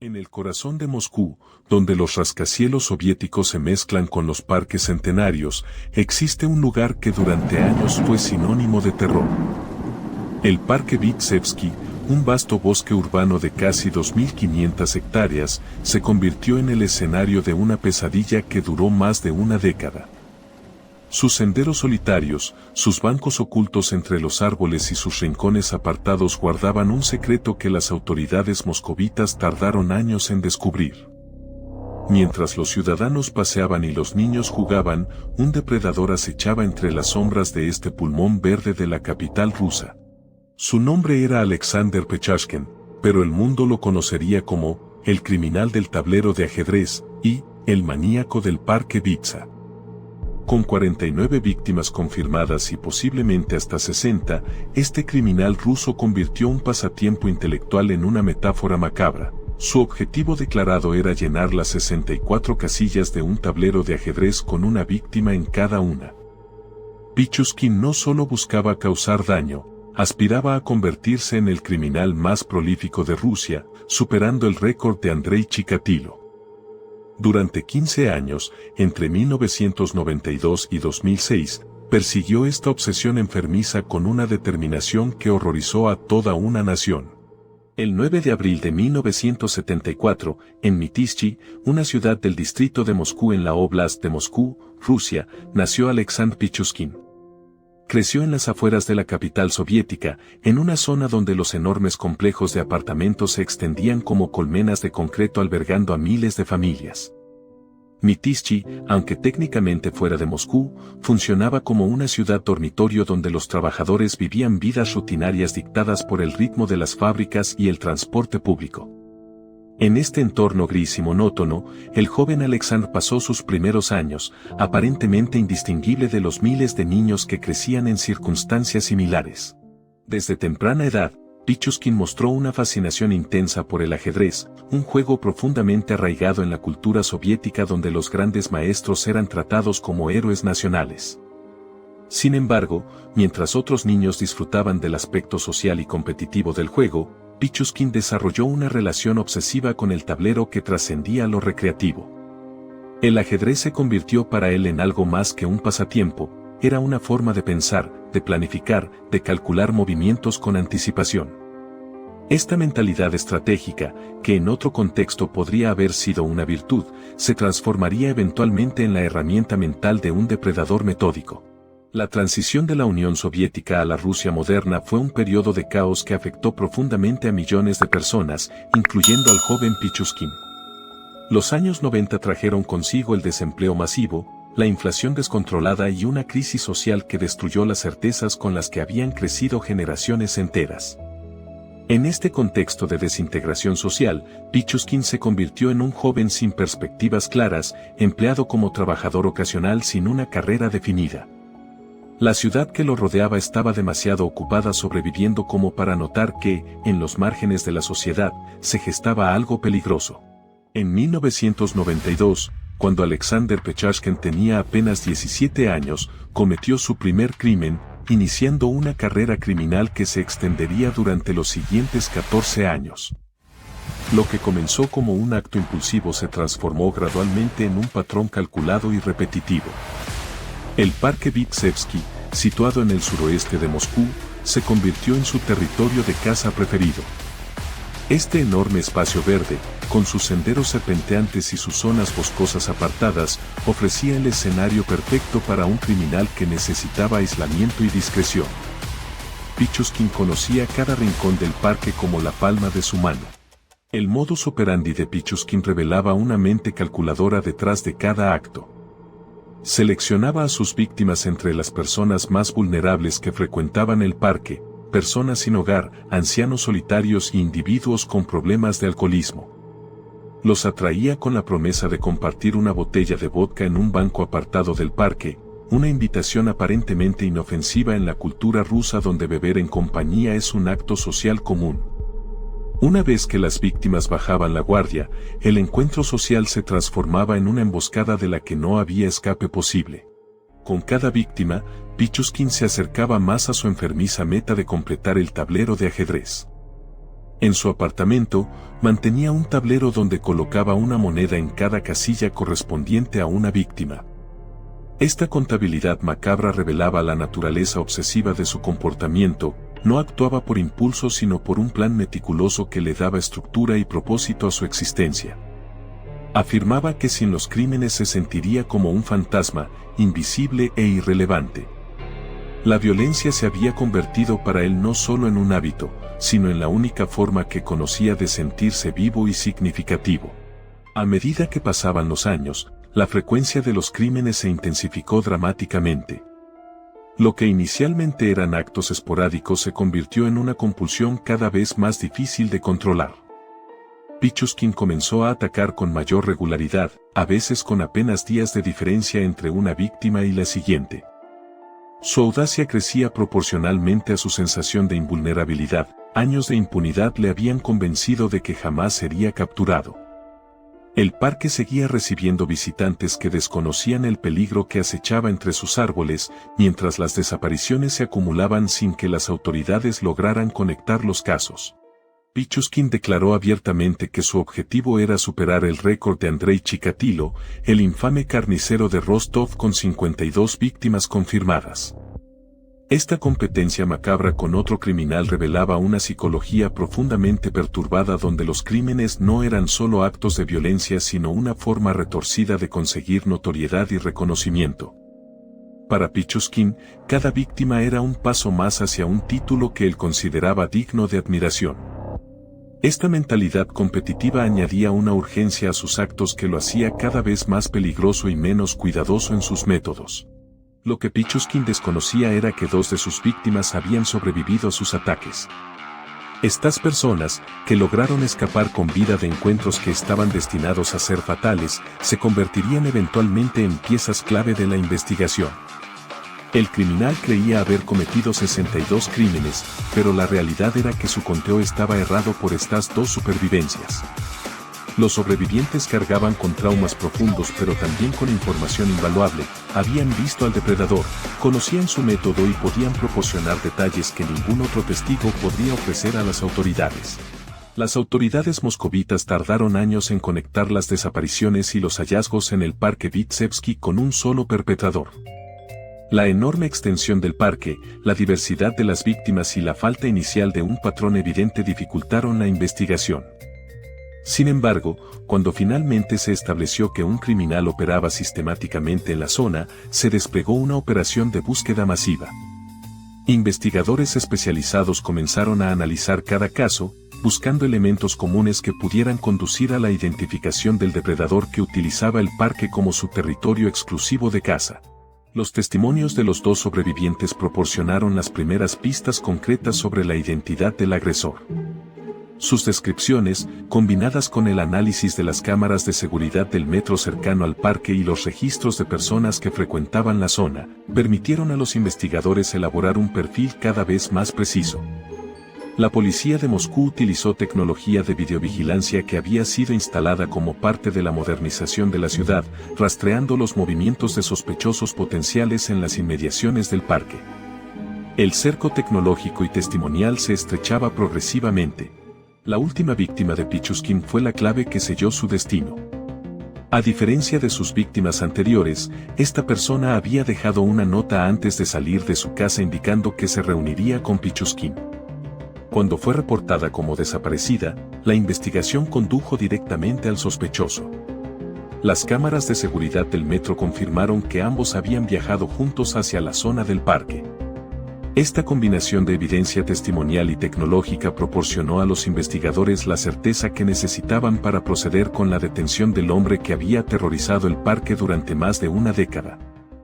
En el corazón de Moscú, donde los rascacielos soviéticos se mezclan con los parques centenarios, existe un lugar que durante años fue sinónimo de terror. El Parque Vitsevsky, un vasto bosque urbano de casi 2.500 hectáreas, se convirtió en el escenario de una pesadilla que duró más de una década. Sus senderos solitarios, sus bancos ocultos entre los árboles y sus rincones apartados guardaban un secreto que las autoridades moscovitas tardaron años en descubrir. Mientras los ciudadanos paseaban y los niños jugaban, un depredador acechaba entre las sombras de este pulmón verde de la capital rusa. Su nombre era Alexander Pechashkin, pero el mundo lo conocería como el criminal del tablero de ajedrez y el maníaco del Parque Vitsa. Con 49 víctimas confirmadas y posiblemente hasta 60, este criminal ruso convirtió un pasatiempo intelectual en una metáfora macabra. Su objetivo declarado era llenar las 64 casillas de un tablero de ajedrez con una víctima en cada una. Pichushkin no solo buscaba causar daño, aspiraba a convertirse en el criminal más prolífico de Rusia, superando el récord de Andrei Chikatilo. Durante 15 años, entre 1992 y 2006, persiguió esta obsesión enfermiza con una determinación que horrorizó a toda una nación. El 9 de abril de 1974, en Mytishchi, una ciudad del distrito de Moscú en la Oblast de Moscú, Rusia, nació Alexander Pichushkin. Creció en las afueras de la capital soviética, en una zona donde los enormes complejos de apartamentos se extendían como colmenas de concreto albergando a miles de familias. Mytishchi, aunque técnicamente fuera de Moscú, funcionaba como una ciudad dormitorio donde los trabajadores vivían vidas rutinarias dictadas por el ritmo de las fábricas y el transporte público. En este entorno gris y monótono, el joven Alexander pasó sus primeros años, aparentemente indistinguible de los miles de niños que crecían en circunstancias similares. Desde temprana edad, Pichushkin mostró una fascinación intensa por el ajedrez, un juego profundamente arraigado en la cultura soviética donde los grandes maestros eran tratados como héroes nacionales. Sin embargo, mientras otros niños disfrutaban del aspecto social y competitivo del juego, Pichushkin desarrolló una relación obsesiva con el tablero que trascendía lo recreativo. El ajedrez se convirtió para él en algo más que un pasatiempo, era una forma de pensar, de planificar, de calcular movimientos con anticipación. Esta mentalidad estratégica, que en otro contexto podría haber sido una virtud, se transformaría eventualmente en la herramienta mental de un depredador metódico. La transición de la Unión Soviética a la Rusia moderna fue un periodo de caos que afectó profundamente a millones de personas, incluyendo al joven Pichushkin. Los años 90 trajeron consigo el desempleo masivo, la inflación descontrolada y una crisis social que destruyó las certezas con las que habían crecido generaciones enteras. En este contexto de desintegración social, Pichushkin se convirtió en un joven sin perspectivas claras, empleado como trabajador ocasional sin una carrera definida. La ciudad que lo rodeaba estaba demasiado ocupada sobreviviendo como para notar que, en los márgenes de la sociedad, se gestaba algo peligroso. En 1992, cuando Alexander Pechashkin tenía apenas 17 años, cometió su primer crimen, iniciando una carrera criminal que se extendería durante los siguientes 14 años. Lo que comenzó como un acto impulsivo se transformó gradualmente en un patrón calculado y repetitivo. El Parque Vitsevsky, situado en el suroeste de Moscú, se convirtió en su territorio de caza preferido. Este enorme espacio verde, con sus senderos serpenteantes y sus zonas boscosas apartadas, ofrecía el escenario perfecto para un criminal que necesitaba aislamiento y discreción. Pichushkin conocía cada rincón del parque como la palma de su mano. El modus operandi de Pichushkin revelaba una mente calculadora detrás de cada acto. Seleccionaba a sus víctimas entre las personas más vulnerables que frecuentaban el parque, personas sin hogar, ancianos solitarios e individuos con problemas de alcoholismo. Los atraía con la promesa de compartir una botella de vodka en un banco apartado del parque, una invitación aparentemente inofensiva en la cultura rusa donde beber en compañía es un acto social común. Una vez que las víctimas bajaban la guardia, el encuentro social se transformaba en una emboscada de la que no había escape posible. Con cada víctima, Pichushkin se acercaba más a su enfermiza meta de completar el tablero de ajedrez. En su apartamento, mantenía un tablero donde colocaba una moneda en cada casilla correspondiente a una víctima. Esta contabilidad macabra revelaba la naturaleza obsesiva de su comportamiento. No actuaba por impulso sino por un plan meticuloso que le daba estructura y propósito a su existencia. Afirmaba que sin los crímenes se sentiría como un fantasma, invisible e irrelevante. La violencia se había convertido para él no solo en un hábito, sino en la única forma que conocía de sentirse vivo y significativo. A medida que pasaban los años, la frecuencia de los crímenes se intensificó dramáticamente. Lo que inicialmente eran actos esporádicos se convirtió en una compulsión cada vez más difícil de controlar. Pichuskin comenzó a atacar con mayor regularidad, a veces con apenas días de diferencia entre una víctima y la siguiente. Su audacia crecía proporcionalmente a su sensación de invulnerabilidad. Años de impunidad le habían convencido de que jamás sería capturado. El parque seguía recibiendo visitantes que desconocían el peligro que acechaba entre sus árboles, mientras las desapariciones se acumulaban sin que las autoridades lograran conectar los casos. Pichuskin declaró abiertamente que su objetivo era superar el récord de Andrei Chikatilo, el infame carnicero de Rostov con 52 víctimas confirmadas. Esta competencia macabra con otro criminal revelaba una psicología profundamente perturbada donde los crímenes no eran solo actos de violencia sino una forma retorcida de conseguir notoriedad y reconocimiento. Para Pichuskin, cada víctima era un paso más hacia un título que él consideraba digno de admiración. Esta mentalidad competitiva añadía una urgencia a sus actos que lo hacía cada vez más peligroso y menos cuidadoso en sus métodos. Lo que Pichuskin desconocía era que 2 de sus víctimas habían sobrevivido a sus ataques. Estas personas, que lograron escapar con vida de encuentros que estaban destinados a ser fatales, se convertirían eventualmente en piezas clave de la investigación. El criminal creía haber cometido 62 crímenes, pero la realidad era que su conteo estaba errado por estas 2 supervivencias. Los sobrevivientes cargaban con traumas profundos pero también con información invaluable, habían visto al depredador, conocían su método y podían proporcionar detalles que ningún otro testigo podría ofrecer a las autoridades. Las autoridades moscovitas tardaron años en conectar las desapariciones y los hallazgos en el parque Vitsevsky con un solo perpetrador. La enorme extensión del parque, la diversidad de las víctimas y la falta inicial de un patrón evidente dificultaron la investigación. Sin embargo, cuando finalmente se estableció que un criminal operaba sistemáticamente en la zona, se desplegó una operación de búsqueda masiva. Investigadores especializados comenzaron a analizar cada caso, buscando elementos comunes que pudieran conducir a la identificación del depredador que utilizaba el parque como su territorio exclusivo de caza. Los testimonios de los 2 sobrevivientes proporcionaron las primeras pistas concretas sobre la identidad del agresor. Sus descripciones, combinadas con el análisis de las cámaras de seguridad del metro cercano al parque y los registros de personas que frecuentaban la zona, permitieron a los investigadores elaborar un perfil cada vez más preciso. La policía de Moscú utilizó tecnología de videovigilancia que había sido instalada como parte de la modernización de la ciudad, rastreando los movimientos de sospechosos potenciales en las inmediaciones del parque. El cerco tecnológico y testimonial se estrechaba progresivamente. La última víctima de Pichuskin fue la clave que selló su destino. A diferencia de sus víctimas anteriores, esta persona había dejado una nota antes de salir de su casa indicando que se reuniría con Pichuskin. Cuando fue reportada como desaparecida, la investigación condujo directamente al sospechoso. Las cámaras de seguridad del metro confirmaron que ambos habían viajado juntos hacia la zona del parque. Esta combinación de evidencia testimonial y tecnológica proporcionó a los investigadores la certeza que necesitaban para proceder con la detención del hombre que había aterrorizado el parque durante más de una década.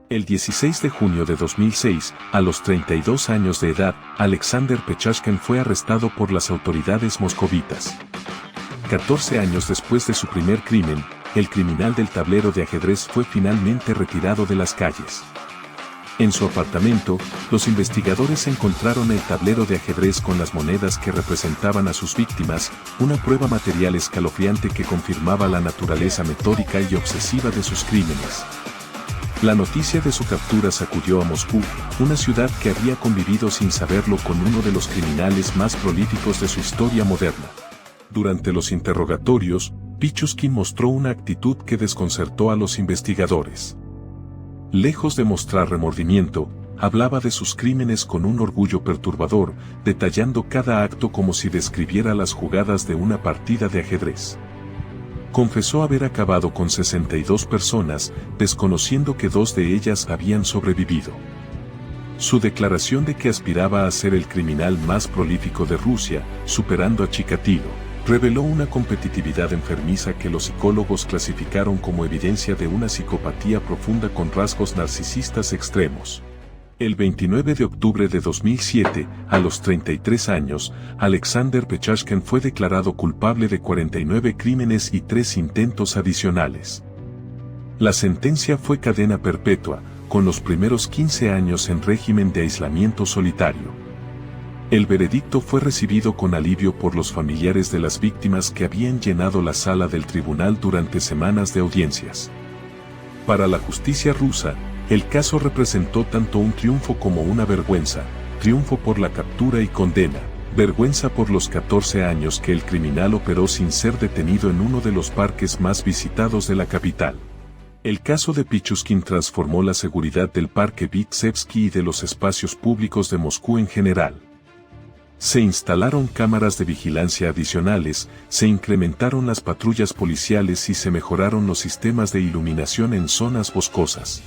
El 16 de junio de 2006, a los 32 años de edad, Alexander Pechashkin fue arrestado por las autoridades moscovitas. 14 años después de su primer crimen, el criminal del tablero de ajedrez fue finalmente retirado de las calles. En su apartamento, los investigadores encontraron el tablero de ajedrez con las monedas que representaban a sus víctimas, una prueba material escalofriante que confirmaba la naturaleza metódica y obsesiva de sus crímenes. La noticia de su captura sacudió a Moscú, una ciudad que había convivido sin saberlo con uno de los criminales más prolíficos de su historia moderna. Durante los interrogatorios, Pichuskin mostró una actitud que desconcertó a los investigadores. Lejos de mostrar remordimiento, hablaba de sus crímenes con un orgullo perturbador, detallando cada acto como si describiera las jugadas de una partida de ajedrez. Confesó haber acabado con 62 personas, desconociendo que 2 de ellas habían sobrevivido. Su declaración de que aspiraba a ser el criminal más prolífico de Rusia, superando a Chikatilo, reveló una competitividad enfermiza que los psicólogos clasificaron como evidencia de una psicopatía profunda con rasgos narcisistas extremos. El 29 de octubre de 2007, a los 33 años, Alexander Pechashkin fue declarado culpable de 49 crímenes y 3 intentos adicionales. La sentencia fue cadena perpetua, con los primeros 15 años en régimen de aislamiento solitario. El veredicto fue recibido con alivio por los familiares de las víctimas que habían llenado la sala del tribunal durante semanas de audiencias. Para la justicia rusa, el caso representó tanto un triunfo como una vergüenza, triunfo por la captura y condena, vergüenza por los 14 años que el criminal operó sin ser detenido en uno de los parques más visitados de la capital. El caso de Pichuskin transformó la seguridad del parque Vitsevsky y de los espacios públicos de Moscú en general. Se instalaron cámaras de vigilancia adicionales, se incrementaron las patrullas policiales y se mejoraron los sistemas de iluminación en zonas boscosas.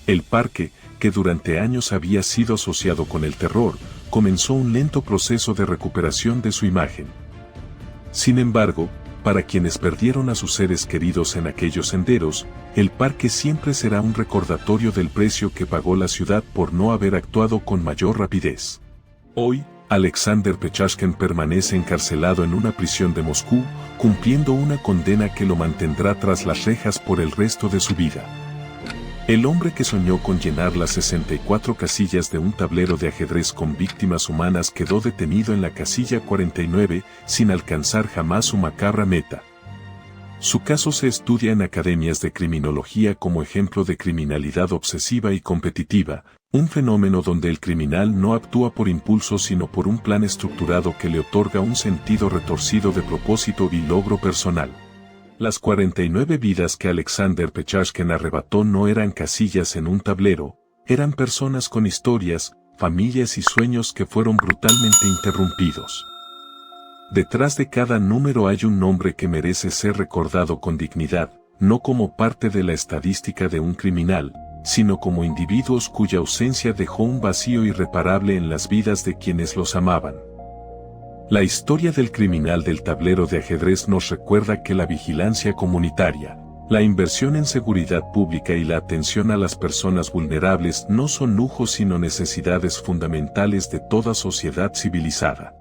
El parque, que durante años había sido asociado con el terror, comenzó un lento proceso de recuperación de su imagen. Sin embargo, para quienes perdieron a sus seres queridos en aquellos senderos, el parque siempre será un recordatorio del precio que pagó la ciudad por no haber actuado con mayor rapidez. Hoy, Alexander Pechashkin permanece encarcelado en una prisión de Moscú, cumpliendo una condena que lo mantendrá tras las rejas por el resto de su vida. El hombre que soñó con llenar las 64 casillas de un tablero de ajedrez con víctimas humanas quedó detenido en la casilla 49, sin alcanzar jamás su macabra meta. Su caso se estudia en academias de criminología como ejemplo de criminalidad obsesiva y competitiva, un fenómeno donde el criminal no actúa por impulso sino por un plan estructurado que le otorga un sentido retorcido de propósito y logro personal. Las 49 vidas que Alexander Pechashkin arrebató no eran casillas en un tablero, eran personas con historias, familias y sueños que fueron brutalmente interrumpidos. Detrás de cada número hay un nombre que merece ser recordado con dignidad, no como parte de la estadística de un criminal, sino como individuos cuya ausencia dejó un vacío irreparable en las vidas de quienes los amaban. La historia del criminal del tablero de ajedrez nos recuerda que la vigilancia comunitaria, la inversión en seguridad pública y la atención a las personas vulnerables no son lujos sino necesidades fundamentales de toda sociedad civilizada.